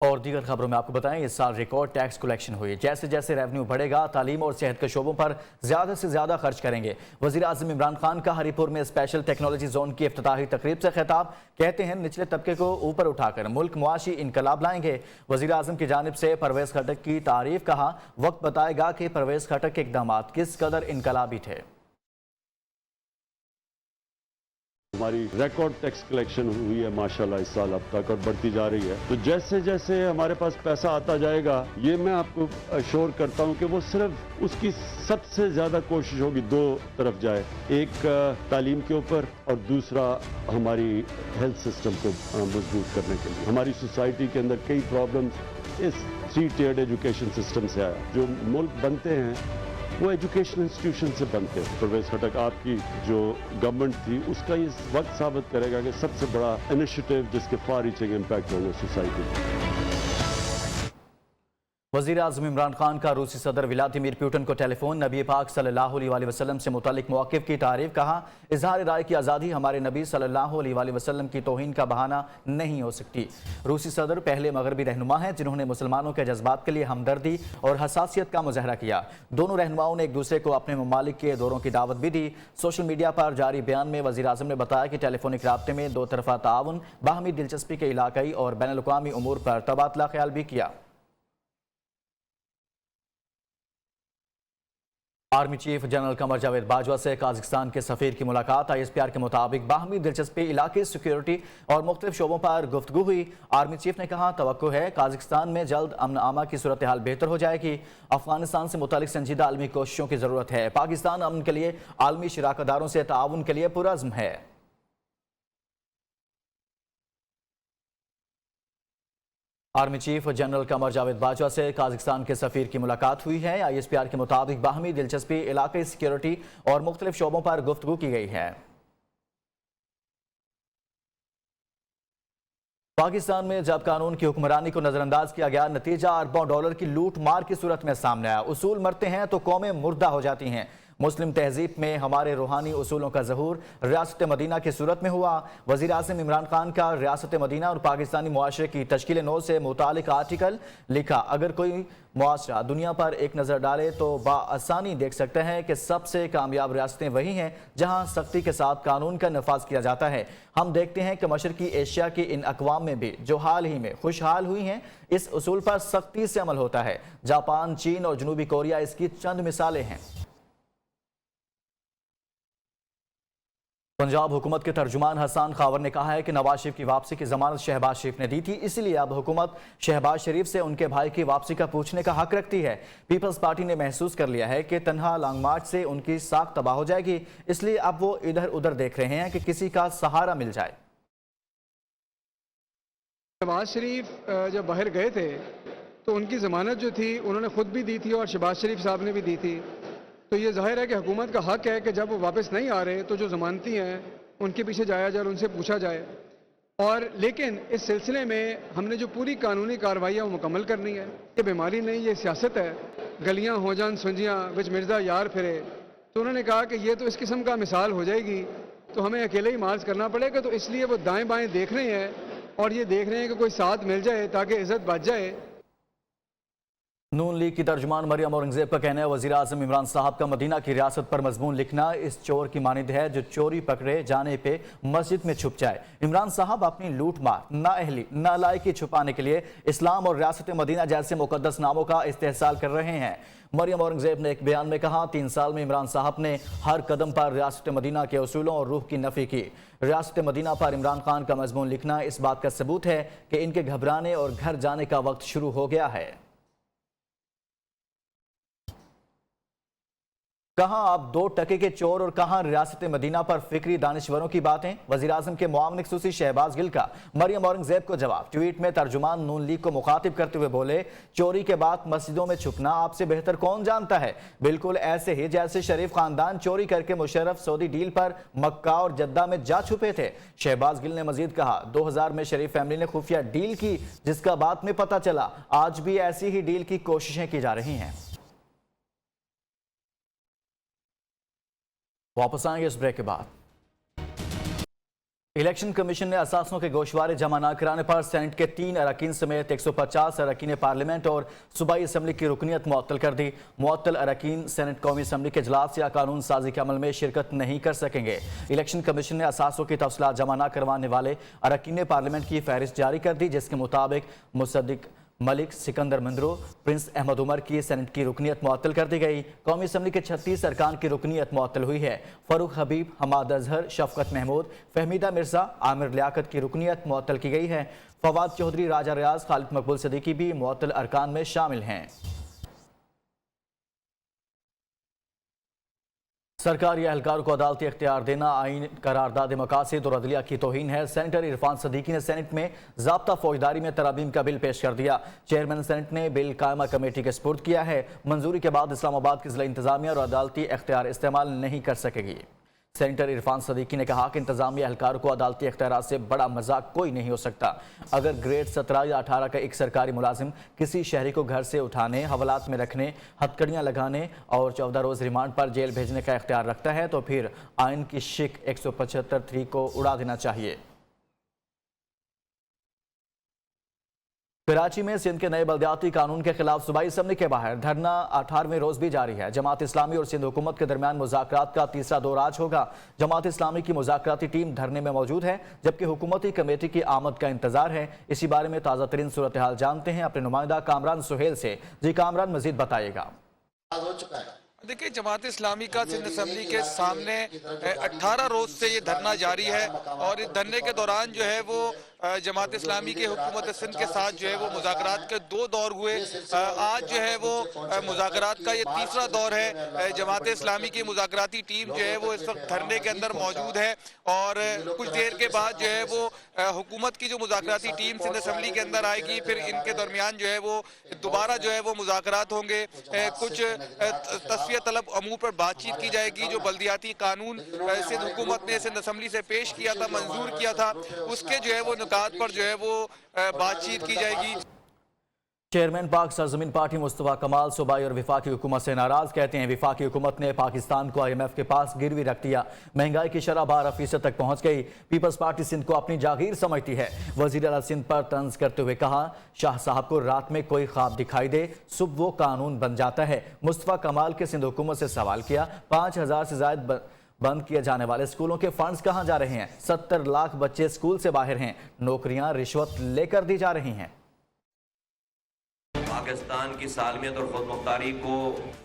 और दीगर खबरों में आपको बताएं, इस साल रिकॉर्ड टैक्स कलेक्शन हुई। जैसे जैसे रेवेन्यू बढ़ेगा, तालीम और सेहत के शोबों पर ज्यादा से ज्यादा खर्च करेंगे। वजीर आजम इमरान खान का हरीपुर में स्पेशल टेक्नोलॉजी जोन की इफ्तिताही तकरीब से खिताब। कहते हैं निचले तबके को ऊपर उठाकर मुल्क मुआशी इनकलाब लाएंगे। वजीर आजम की जानिब से परवेज खटक की तारीफ। कहा, वक्त बताएगा कि परवेज खटक के इकदाम किस कदर इनकलाबी थे। हमारी रिकॉर्ड टैक्स कलेक्शन हुई है माशाल्लाह इस साल अब तक और बढ़ती जा रही है। तो जैसे जैसे हमारे पास पैसा आता जाएगा, ये मैं आपको अश्योर करता हूँ कि वो सिर्फ उसकी सबसे ज्यादा कोशिश होगी दो तरफ जाए, एक तालीम के ऊपर और दूसरा हमारी हेल्थ सिस्टम को मजबूत करने के लिए। हमारी सोसाइटी के अंदर कई प्रॉब्लम्स इस 3 टियर्ड एजुकेशन सिस्टम से आया। जो मुल्क बनते हैं वो एजुकेशन इंस्टीट्यूशन से बनते हैं। परवेज खटक आपकी जो गवर्नमेंट थी उसका इस वक्त साबित करेगा कि सबसे बड़ा इनिशिएटिव जिसके फार रीचिंग इम्पैक्ट होंगे सोसाइटी में। वज़ीर आज़म इमरान खान का रूसी सदर व्लादिमीर पुतिन को टेलीफोन। नबी पाक सल्लल्लाहु अलैहि वसल्लम से मुतालिक मौक़िफ़ की तारीफ। कहा, इज़हार राय की आज़ादी हमारे नबी सल्लल्लाहु अलैहि वसल्लम की तौहीन का बहाना नहीं हो सकती। रूसी सदर पहले मगरबी रहनुमा हैं जिन्होंने मुसलमानों के जज्बात के लिए हमदर्दी और हसासियत का मुज़ाहरा किया। दोनों रहनुमाओं ने एक दूसरे को अपने ममालिक के दौरों की दावत भी दी। सोशल मीडिया पर जारी बयान में वज़ीर आज़म ने बताया कि टेलीफोनिक राब्ते में दो तरफ़ा ताउन, बाहमी दिलचस्पी के इलाक़ाई और बैनुल-अक़वामी उमूर पर तबादला ख्याल भी किया। Army chief general Qamar Javed Bajwa से काज़ाकिस्तान के सफ़ीर की मुलाकात। ISPR के मुताबिक बाहमी दिलचस्पी, इलाके सिक्योरिटी और मुख्तलिफ शोबों पर गुफ्तगू हुई। आर्मी चीफ ने कहा, तवक्को है काज़ाकिस्तान में जल्द अमन आमा की सूरत हाल बेहतर हो जाएगी। अफगानिस्तान से मुतालिक संजीदा आलमी कोशिशों की ज़रूरत है। पाकिस्तान अमन के लिए आलमी शराकतदारों से ताउन के लिए पुरअज़्म है। Army chief general Qamar Javed Bajwa से काज़ाकिस्तान के सफ़ीर की मुलाकात हुई है। ISPR के मुताबिक बाहमी दिलचस्पी, इलाके सिक्योरिटी और मुख्तलिफ शोबों पर गुफ्तगू की गई है। पाकिस्तान में जब कानून की हुक्मरानी को नजरअंदाज किया गया, नतीजा अरबों डॉलर की लूट मार की सूरत में सामने आया। उसूल मरते हैं तो कौमें मुर्दा हो जाती हैं। मुस्लिम तहजीब में हमारे रूहानी उसूलों का ज़हूर रियासत मदीना की सूरत में हुआ। वज़ीर आज़म इमरान खान का रियासत मदीना और पाकिस्तानी मुआशरे की तश्कील नौ से मुतालिक आर्टिकल लिखा। अगर कोई मुआशरा दुनिया पर एक नज़र डाले तो बाआसानी देख सकते हैं कि सबसे कामयाब रियासतें वही हैं जहाँ सख्ती के साथ कानून का नफाज किया जाता है। हम देखते हैं कि मशरकी एशिया की इन अक़वाम में भी जो हाल ही में खुशहाल हुई हैं, इस उसूल पर सख्ती से अमल होता है। जापान, चीन और जनूबी कोरिया इसकी चंद मिसालें हैं। पंजाब हुकूमत के तर्जुमान हसन खावर ने कहा है कि नवाज शरीफ की वापसी की जमानत शहबाज शरीफ ने दी थी, इसलिए अब हुकूमत शहबाज शरीफ से उनके भाई की वापसी का पूछने का हक रखती है। पीपल्स पार्टी ने महसूस कर लिया है कि तन्हा लॉन्ग मार्च से उनकी साख तबाह हो जाएगी, इसलिए अब वो इधर उधर देख रहे हैं कि किसी का सहारा मिल जाए। शहबाज शरीफ जब बाहर गए थे तो उनकी जमानत जो थी उन्होंने खुद भी दी थी और शहबाज शरीफ साहब ने भी दी थी। तो ये जाहिर है कि हुकूमत का हक है कि जब वो वापस नहीं आ रहे तो जो जमानती हैं उनके पीछे जाया जाए और उनसे पूछा जाए। और लेकिन इस सिलसिले में हमने जो पूरी कानूनी कार्रवाइयाँ वो मुकम्मल करनी है। ये बीमारी नहीं, ये सियासत है। गलियाँ हो जान सुंजियाँ विच मिर्जा यार फिरे, तो उन्होंने कहा कि ये तो इस किस्म का मिसाल हो जाएगी तो हमें अकेले ही मार्च करना पड़ेगा। तो इसलिए वो दाएँ बाएँ देख रहे हैं और ये देख रहे हैं कि कोई साथ मिल जाए ताकि इज्जत बच जाए। नून लीग की तर्जुमान मरियम औरंगजेब का कहना है, वज़ीर आज़म इमरान साहब का मदीना की रियासत पर मजमून लिखना इस चोर की मानिंद है जो चोरी पकड़े जाने पे मस्जिद में छुप जाए। इमरान साहब अपनी लूट मार, नाअहली, नालायकी छुपाने के लिए इस्लाम और रियासत मदीना जैसे मुकद्दस नामों का इस्तेहसाल कर रहे हैं। मरियम औरंगजेब ने एक बयान में कहा, 3 साल में इमरान साहब ने हर कदम पर रियासत मदीना के उसूलों और रूह की नफ़ी की। रियासत मदीना पर इमरान खान का मजमून लिखना इस बात का सबूत है कि इनके घबराने और घर जाने का वक्त शुरू हो गया है। कहां आप 2 टके के चोर और कहां रियासत मदीना पर फिक्री दानिश्वरों की बातें। वज़ीर आज़म के मुआविन ख़ुसूसी शहबाज गिल का मरियम औरंगजेब को जवाब। ट्वीट में तर्जुमान नून लीग को मुखातिब करते हुए बोले, चोरी के बाद मस्जिदों में छुपना आपसे बेहतर कौन जानता है। बिल्कुल ऐसे ही जैसे शरीफ खानदान चोरी करके मुशर्रफ सऊदी डील पर मक्का और जद्दा में जा छुपे थे। शहबाज गिल ने मजीद कहा, 2000 में शरीफ फैमिली ने खुफिया डील की जिसका बाद में पता चला आज भी ऐसी ही डील की कोशिशें की जा रही हैं। वापस आएंगे इस ब्रेक के बाद। इलेक्शन कमीशन ने असासों के गोशवारे जमा न कराने पर सेनेट के 3 अरकान समेत 150 अरकान पार्लियामेंट और सूबाई असम्बली की रुकनीत मुअत्तल कर दी। मुअत्तल अरकान सेनेट कौमी असम्बली के इजलास या कानून साजी के अमल में शिरकत नहीं कर सकेंगे। इलेक्शन कमीशन ने असासों की तफसीलात जमा न करवाने वाले अरकान पार्लियामेंट की फहरिस्त जारी कर दी, जिसके मुताबिक मुसद्दिक मलिक, सिकंदर मंदरो, प्रिंस अहमद उमर की सेनेट की रुकनीत मुअत्तल कर दी गई। कौमी असम्बली के 36 अरकान की रुकनीत मुअत्तल हुई है। फरूक हबीब, हमाद अजहर, शफकत महमूद, फहमीदा मिर्जा, आमिर लियाकत की रुकनीत मुअत्तल की गई है। फवाद चौधरी, राजा रियाज, खालिद मकबूल सदीकी भी मुअत्तल अरकान में शामिल हैं। सरकारी एहलकारों को अदालती इख्तियार देना आइन करारदाद मकासद और अदलिया की तौहीन है। सेनेटर इरफान सदीकी ने सेनेट में ज़ाब्ता फौजदारी में तरामीम का बिल पेश कर दिया। चेयरमैन सेनेट ने बिल कायमा कमेटी के सुपुर्द किया है। मंजूरी के बाद इस्लामाबाद की जिला इंतजामिया और अदालती इख्तियार इस्तेमाल नहीं कर सकेगी। सेनेटर इरफान सदीकी ने कहा कि इंतजामी एहलकारों को अदालती इख्तियारात से बड़ा मजाक कोई नहीं हो सकता। अगर ग्रेड 17 या 18 का एक सरकारी मुलाजिम किसी शहरी को घर से उठाने, हवालात में रखने, हथकड़ियाँ लगाने और 14 रोज़ रिमांड पर जेल भेजने का इख्तियार रखता है तो फिर आइन की शिक 175(3) को उड़ा देना चाहिए। कराची में सिंध के नए बल्दियाती कानून के खिलाफ सूबाई असम्बली के बाहर धरना 18वें रोज भी जारी है। जमात इस्लामी और सिंध हुकूमत के दरमियान मुज़ाकरात का तीसरा दौर आज होगा। जमात इस्लामी की मुज़ाकराती टीम धरने में मौजूद है, जबकि हुकूमती कमेटी की आमद का इंतजार है। इसी बारे में ताज़ा तरीन सूरत हाल जानते हैं अपने नुमाइंदा कामरान सुहेल से। जी कामरान, मजीद बताइएगा। देखिए, जमात इस्लामी का सिंध असम्बली के सामने 18 रोज से ये धरना जारी है और इस धरने के दौरान जो है वो जमात इस्लामी के हुकूमत सिंध के साथ जो है वो मुज़ाकरात के 2 दौर हुए। आज जो है वो मुज़ाकरात का ये तीसरा दौर है। जमात इस्लामी की मुज़ाकराती टीम जो है वो इस वक्त धरने के अंदर मौजूद है और कुछ देर के बाद जो है वो हुकूमत की जो मुज़ाकराती टीम सिंध असम्बली के अंदर आएगी। फिर इनके दरमियान जो है वो दोबारा जो है वो मुज़ाकरात होंगे। कुछ तस्वीर तलब अमूर पर बातचीत की जाएगी। जो बल्दियाती कानून सिंध हुकूमत ने सिंध असम्बली से पेश किया था, मंजूर किया था, उसके जो है वो नुकात पर जो है वो बातचीत की जाएगी। चेयरमैन पाक सरजमीन पार्टी मुस्तफा कमाल सूबाई और विफाकी हुकूमत से नाराज। कहते हैं विफाकी हुकूमत ने पाकिस्तान को IMF के पास गिरवी रख दिया। महंगाई की शरह 12% तक पहुंच गई। पीपल्स पार्टी सिंध को अपनी जागीर समझती है। वजीर आला सिंध पर तंज करते हुए कहा, शाह साहब को रात में कोई ख्वाब दिखाई दे, सुबह वो कानून बन जाता है। मुस्तफा कमाल के सिंध हुकूमत से सवाल किया, 5000 से ज्यादा बंद किए जाने वाले स्कूलों के फंड्स कहां जा रहे हैं? 70 लाख बच्चे स्कूल से बाहर हैं। नौकरियां रिश्वत लेकर दी जा रही हैं। पाकिस्तान की सालमियत और खुद मुख्तारी को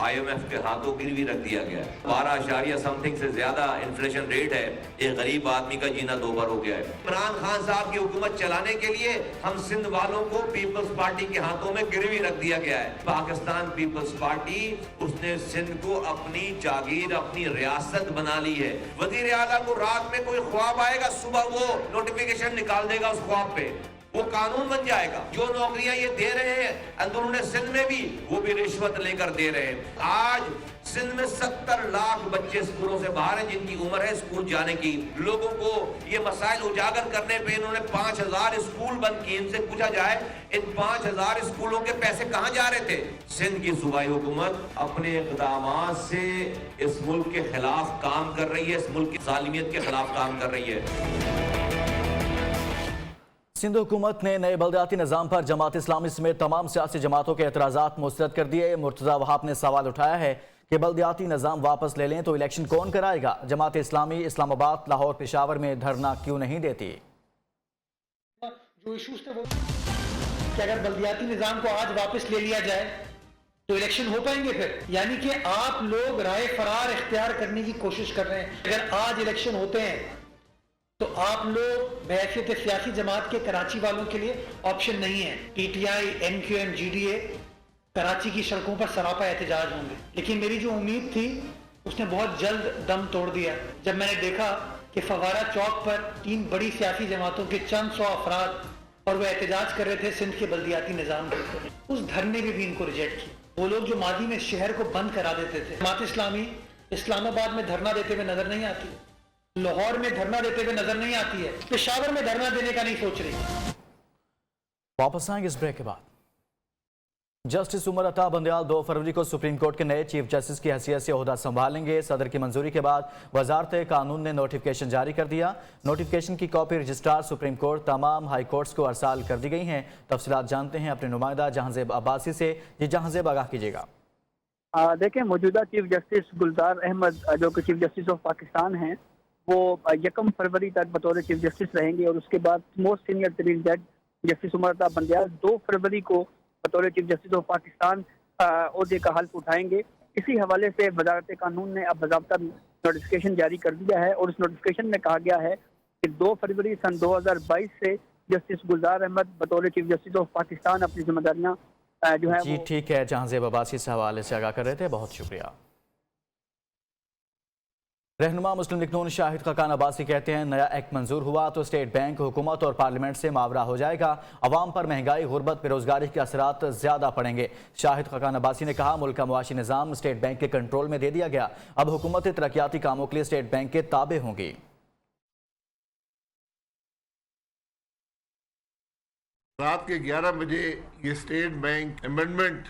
IMF के हाथों गिरवी रख दिया गया है। 12 समथिंग से ज्यादा इन्फ्लेशन रेट है। एक गरीब आदमी का जीना दोबार हो गया है। इमरान खान साहब की हुकूमत चलाने के लिए हम सिंध वालों को पीपल्स पार्टी के हाथों में गिरवी रख दिया गया है। पाकिस्तान पीपल्स पार्टी उसने सिंध को अपनी जागीर, अपनी रियासत बना ली है। वजीर आला को रात में कोई ख्वाब आएगा, सुबह वो नोटिफिकेशन निकाल देगा उस ख्वाब पे, वो कानून बन जाएगा। जो नौकरियां ये दे रहे हैं अंदरूनी सिंध में भी, वो भी रिश्वत लेकर दे रहे हैं। आज सिंध में 70 लाख बच्चे स्कूलों से बाहर हैं जिनकी उम्र है स्कूल जाने की। लोगों को ये मसाइल उजागर करने पे इन्होंने 5000 स्कूल बंद किए। इनसे पूछा जाए इन 5000 स्कूलों के पैसे कहां जा रहे थे? सिंध की सूबाई हुकूमत अपने इक़दामात से इस मुल्क के खिलाफ काम कर रही है, इस मुल्क की सालमियत के खिलाफ काम कर रही है। सिंध हुकूमत ने नए बल्दियाती निज़ाम पर जमात इस्लामी समेत तमाम सियासी जमातों के एतराज़ात मुस्तरद कर दिए। मुर्तज़ा वहाब ने सवाल उठाया है कि बल्दियाती निज़ाम वापस ले लें तो इलेक्शन कौन कराएगा? जमात इस्लामी इस्लामाबाद, लाहौर, पेशावर में धरना क्यों नहीं देती? जो इशूज थे वो कि अगर बल्दियाती निज़ाम को आज वापस ले लिया जाए तो इलेक्शन हो पाएंगे फिर? यानी कि आप लोग राय फरार इख्तियार करने की कोशिश कर रहे हैं। अगर आज इलेक्शन होते हैं तो आप लोग बहैसियत सियासी जमात के कराची वालों के लिए ऑप्शन नहीं है। PTI, MQM, GDA कराची की सड़कों पर सरापा एहतजाज होंगे। लेकिन मेरी जो उम्मीद थी उसने बहुत जल्द दम तोड़ दिया जब मैंने देखा कि फवारा चौक पर 3 बड़ी सियासी जमातों के चंद 100 अफराद और वह एहतजाज कर रहे थे सिंध के बल्दियाती निज़ाम के ऊपर। उस धरने में भी इनको रिजेक्ट किया। वो लोग जो मादी में शहर को बंद करा देते थे। जमात इस्लामी इस्लामाबाद में धरना देते हुए नजर नहीं आती, लाहौर में धरना देते हुए नजर नहीं आती है, पेशावर में धरना देने का नहीं सोच रही। वापस आएंगे इस ब्रेक के बाद। जस्टिस उमर अता बंदयाल 2 फरवरी को सुप्रीम कोर्ट के नए चीफ जस्टिस की हैसियत से ओहदा संभालेंगे। सदर की मंजूरी के बाद वजारत कानून ने नोटिफिकेशन जारी कर दिया। नोटिफिकेशन की कॉपी रजिस्ट्रार सुप्रीम कोर्ट तमाम हाई कोर्ट्स को अरसाल कर दी गई हैं। तफसीलात जानते हैं अपने नुमाइंदा जहांजेब अब्बासी से। जी जहांजेब, आगाह कीजिएगा। देखें, मौजूदा चीफ जस्टिस गुलजार अहमद जो कि चीफ जस्टिस ऑफ पाकिस्तान हैं, वो 1 फरवरी तक बतौर चीफ जस्टिस रहेंगे और उसके बाद मोस्ट सीनियर तरीन जज जस्टिस उमर अता बंदयाल 2 फरवरी को बतौर चीफ जस्टिस ऑफ पाकिस्तान ओहदे का हल्फ उठाएंगे। इसी हवाले से वजारत कानून ने अब बाज़ाब्ता नोटिफिकेशन जारी कर दिया है और उस नोटिफिकेशन में कहा गया है कि 2 फरवरी सन 2022 से जस्टिस गुलजार अहमद बतौर चीफ जस्टिस ऑफ पाकिस्तान अपनी जिम्मेदारियाँ जो है जी ठीक है, जहांजेब अब्बासी से हवाले से आगाह कर रहे थे, बहुत शुक्रिया। रहनुमा मुस्लिम लीग नून शाहिद खाकान अब्बासी कहते हैं नया एक्ट मंजूर हुआ तो स्टेट बैंक, हुकूमत और पार्लियामेंट से मावरा हो जाएगा। अवाम पर महंगाई, गुर्बत, बेरोजगारी के असरात ज्यादा पड़ेंगे। शाहिद खाकान अब्बासी ने कहा मुल्क का मुआशी निज़ाम स्टेट बैंक के कंट्रोल में दे दिया गया, अब हुकूमत तरक्याती कामों के लिए स्टेट बैंक के ताबे होंगी। रात के 11 बजे ये स्टेट बैंक अमेंडमेंट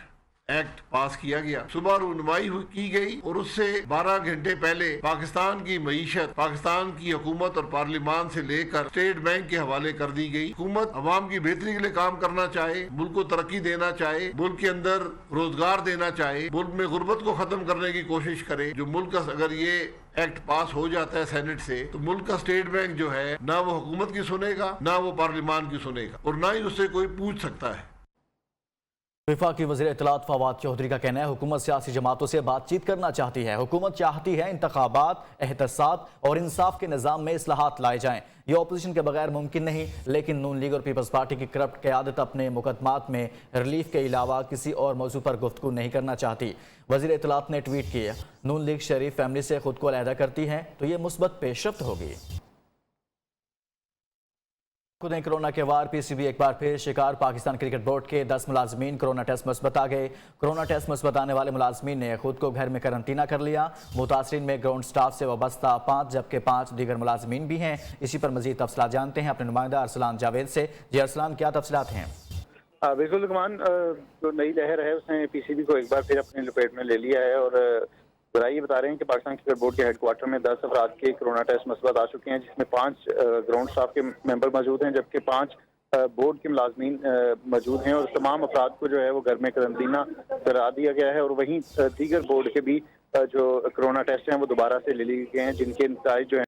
एक्ट पास किया गया। सुबह रूनुमाई की गई और उससे 12 घंटे पहले पाकिस्तान की मईशत, पाकिस्तान की हुकूमत और पार्लियामान से लेकर स्टेट बैंक के हवाले कर दी गई। हुकूमत अवाम की बेहतरी के लिए काम करना चाहे, मुल्क को तरक्की देना चाहे, मुल्क के अंदर रोजगार देना चाहे, मुल्क में गुर्बत को खत्म करने की कोशिश करे। जो मुल्क का अगर ये एक्ट पास हो जाता है सेनेट से, तो मुल्क का स्टेट बैंक जो है ना वो हुकूमत की सुनेगा, ना वो पार्लियामान की सुनेगा और ना ही उससे कोई पूछ सकता है। वफाकी वज़ीर इत्तलात फवाद चौधरी का कहना है हुकूमत सियासी जमातों से बातचीत करना चाहती है। हुकूमत चाहती है इंतखाबात, एहतसाब और इंसाफ के निज़ाम में इस्लाहात लाए जाएं। यह अपोजिशन के बगैर मुमकिन नहीं, लेकिन नून लीग और पीपल्स पार्टी की करप्ट क़यादत अपने मुकदमात में रिलीफ के अलावा किसी और मौजू पर गुफ्तगू नहीं करना चाहती। वज़ीर इत्तलात ने ट्वीट किया, नून लीग शरीफ फैमिली से खुद को अलहदा करती है तो ये मुस्बत पेशरफ्त होगी। खुद कोरोना के वार, पीसीबी एक बार फिर शिकार। पाकिस्तान क्रिकेट बोर्ड के 10 मुलाजमीन कोरोना टेस्ट मुस्बत आ गए। कोरोना टेस्ट मुस्बत आने वाले मुलाजमीन ने खुद को घर में करंतना कर लिया। मुतासरीन में ग्राउंड स्टाफ से वाबस्ता 5 जबकि 5 दीगर मुलाजमीन भी हैं। इसी पर मजीद तफसीलात जानते हैं अपने नुमाइंदा अरसलान जावेद से। जी अरसलान, क्या तफसीलात हैं? बिल्कुल लुकमान, जो नई लहर है उसने पीसीबी को एक बार फिर अपनी लपेट में ले लिया है और ये बता रहे हैं कि पाकिस्तान क्रिकेट बोर्ड के हेडक्वार्टर में 10 अफराद के कोरोना टेस्ट मुस्बत आ चुके हैं, जिसमें 5 ग्राउंड स्टाफ के मेंबर मौजूद हैं जबकि 5 बोर्ड के मुलाजमीन मौजूद हैं और तमाम अफराद को जो है वो घर में करंतना करा दिया गया है। और वहीं दीगर बोर्ड के भी जो कोरोना टेस्ट हैं वो दोबारा से ले लिए गए हैं, जिनके नतीजे जो है।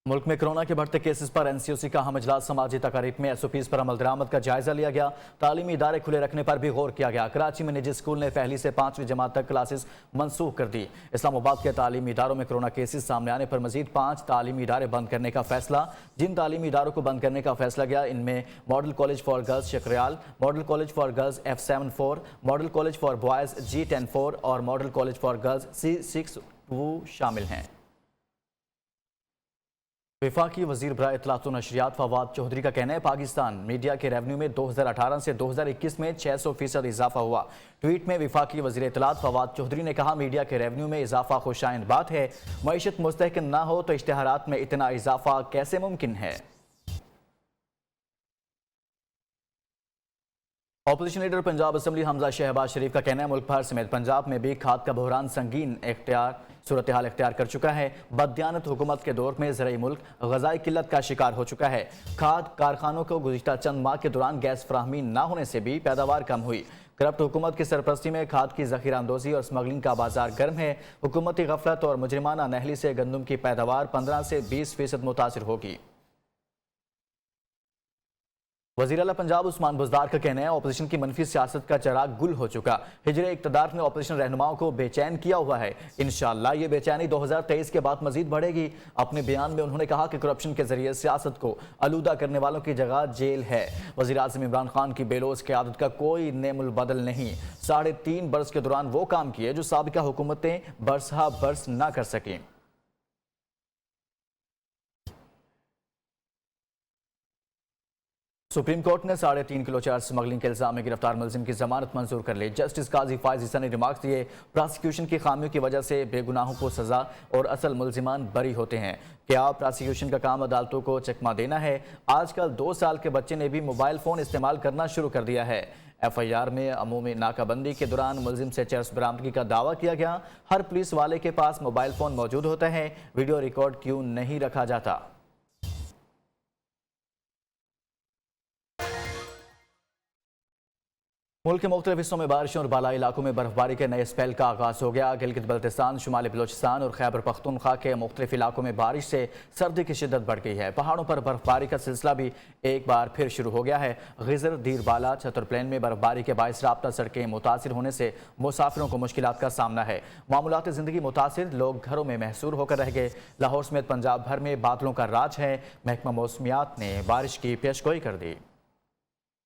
मुल्क में कोरोना के बढ़ते केसेस पर एनसीओसी का अहम इजलास, समाजी तकारीब में एसओपीज पर अमल दरामद का जायजा लिया गया। तालीमी इदारे खुले रखने पर भी गौर किया गया। कराची में निजी स्कूल ने पहली से 5वीं जमात तक क्लासेस मनसूख कर दी। इस्लामाबाद के तालीमी इदारों में कोरोना केसेस सामने आने पर मजीद 5 तालीमी इदारे बंद करने का फैसला। जिन तालीमी इदारों को बंद करने का फैसला गया इनमें model college for girls Shakrial, model college for girls F74, model college for boys G104 और model college for girls C62 शामिल हैं। वफाकी वज़ीर बराए इत्तलात व नशरियात फवाद चौधरी का कहना है पाकिस्तान मीडिया के रेवन्यू में 2018 से 2021 में 600% इजाफा हुआ। ट्वीट में वफाकी वज़ीर इत्तलात फवाद चौधरी ने कहा मीडिया के रेवन्यू में इजाफा खुशाइंद बात है, मईशत मुस्तहकम ना हो तो इश्तिहारात में इतना इजाफा कैसे मुमकिन है। Opposition leader Punjab assembly Hamza Shahbaz Sharif का कहना है मुल्क भर समेत पंजाब में भी खाद का बहरान संगीन सूरत हाल इख्तियार कर चुका है। बददियानत हुकूमत के दौर में ज़राई मुल्क ग़ज़ाई किल्लत का शिकार हो चुका है। खाद कारखानों को गुज़िश्ता चंद माह के दौरान गैस फराहमी न होने से भी पैदावार कम हुई। करप्ट हुकूमत की सरपरस्ती में खाद की ज़ख़ीरा अंदोज़ी और स्मगलिंग का बाजार गर्म है। हुकूमती गफलत और मुजरिमाना नहली से गंदम की पैदावार 15 से 20% मुतासिर होगी। वज़ीर आला पंजाब उस्मान बुज़दार का कहना है अपोजिशन की मनफी सियासत का चराग गुल हो चुका। हिजरे इक़्तिदार ने अपोजिशन रहनुमाओं को बेचैन किया हुआ है। इंशाअल्लाह ये बेचैनी 2023 के बाद मजीद बढ़ेगी। अपने बयान में उन्होंने कहा कि करप्शन के जरिए सियासत को आलूदा करने वालों की जगह जेल है। वज़ीर आज़म इमरान खान की बेलोज क़यादत का कोई नेमुल बदल नहीं। 3.5 बरस के दौरान वो काम किए जो साबिका हुकूमतें बरसहा बरस ना कर सकें। सुप्रीम कोर्ट ने 3.5 किलो चरस स्मगलिंग के इल्जाम में गिरफ्तार मुलजिम की जमानत मंजूर कर ली। जस्टिस काजी फायज ईसा ने रिमार्क्स दिए प्रोसिक्यूशन की खामियों की वजह से बेगुनाहों को सजा और असल मुलजिमान बरी होते हैं। क्या प्रोसिक्यूशन का काम अदालतों को चकमा देना है? आजकल 2 साल के बच्चे ने भी मोबाइल फ़ोन इस्तेमाल करना शुरू कर दिया है। FIR में अमूमी नाकाबंदी के दौरान मुलजिम से चरस बरामदगी का दावा किया गया। हर पुलिस वाले के पास मोबाइल फ़ोन मौजूद होता है, वीडियो रिकॉर्ड क्यों नहीं रखा जाता। मुल्क के मुख्तलिफ हिस्सों में बारिशों और बालाई इलाकों में बर्फबारी के नए स्पेल का आगाज़ हो गया। गिलगित बल्तिस्तान, शुमाली बलोचिस्तान और खैबर पख्तूनख्वा के मुख्तलिफ इलाकों में बारिश से सर्दी की शिद्दत बढ़ गई है। पहाड़ों पर बर्फबारी का सिलसिला भी एक बार फिर शुरू हो गया है। गिजर, दीरबाला, छतर प्लेन में बर्फबारी के बायस राब्ता सड़कें मुतासिर होने से मुसाफिरों को मुश्किलात का सामना है। मामूलाती ज़िंदगी मुतासिर, लोग घरों में महसूर होकर रह गए। लाहौर समेत पंजाब भर में बादलों का राज है। महकमा मौसमियात ने बारिश की पेशगोई कर दी।